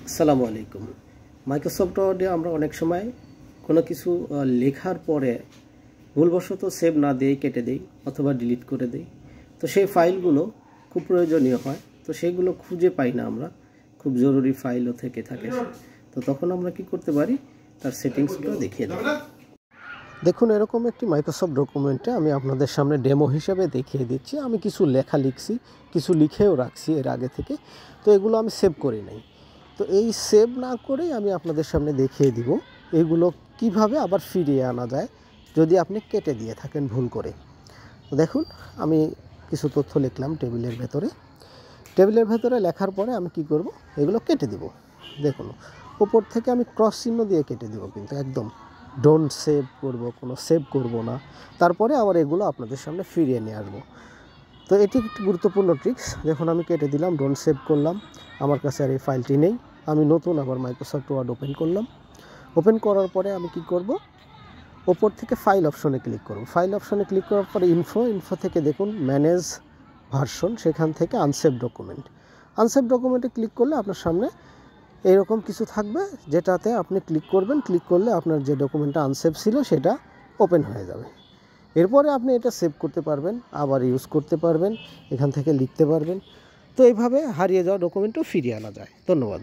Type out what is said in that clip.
আসসালামু আলাইকুম। মাইক্রোসফট ওয়ার্ডে আমরা অনেক সময় কোনো কিছু লেখার পরে ভুলবশত সেভ না দিয়ে কেটে দেই অথবা ডিলিট করে দেই। তো সেই ফাইলগুলো খুব প্রয়োজনীয় হয়, তো সেইগুলো খুঁজে পাই না আমরা, খুব জরুরি ফাইলও থেকে থাকে। তো তখন আমরা কি করতে পারি, তার সেটিংসগুলো দেখিয়ে দেব। দেখুন, এরকম একটি মাইক্রোসফট ডকুমেন্টে আমি আপনাদের সামনে ডেমো হিসেবে দেখিয়ে দিচ্ছি। আমি কিছু লেখা লিখছি, কিছু লিখেও রাখছি এর আগে থেকে। তো এগুলো আমি সেভ করি নাই। তো এই সেভ না করেই আমি আপনাদের সামনে দেখিয়ে দিব এগুলো কিভাবে আবার ফিরিয়ে আনা যায় যদি আপনি কেটে দিয়ে থাকেন ভুল করে। তো দেখুন, আমি কিছু তথ্য লিখলাম টেবিলের ভেতরে লেখার পরে আমি কি করব, এগুলো কেটে দিব। দেখুন, উপর থেকে আমি ক্রস চিহ্ন দিয়ে কেটে দিব, কিন্তু একদম ডোন্ট সেভ করব, কোনো সেভ করব না। তারপরে আবার এগুলো আপনাদের সামনে ফিরিয়ে নিয়ে আসবো। তো এটি একটি গুরুত্বপূর্ণ ট্রিক্স। দেখুন, আমি কেটে দিলাম, ডোন্ট সেভ করলাম, আমার কাছে আর এই ফাইলটি নেই। আমি নতুন আবার মাইক্রোসফট ওয়ার্ড ওপেন করলাম। ওপেন করার পরে আমি কি করব, ওপর থেকে ফাইল অপশনে ক্লিক করব। ফাইল অপশনে ক্লিক করার পরে ইনফো থেকে দেখুন ম্যানেজ ভার্সন, সেখান থেকে আনসেভ ডকুমেন্টে ক্লিক করলে আপনার সামনে এইরকম কিছু থাকবে, যেটাতে আপনি ক্লিক করবেন। ক্লিক করলে আপনার যে ডকুমেন্টটা আনসেভ ছিল সেটা ওপেন হয়ে যাবে। এরপরে আপনি এটা সেভ করতে পারবেন, আবার ইউজ করতে পারবেন, এখান থেকে লিখতে পারবেন। তো এইভাবে হারিয়ে যাওয়া ডকুমেন্টও ফিরিয়ে আনা যায়। ধন্যবাদ।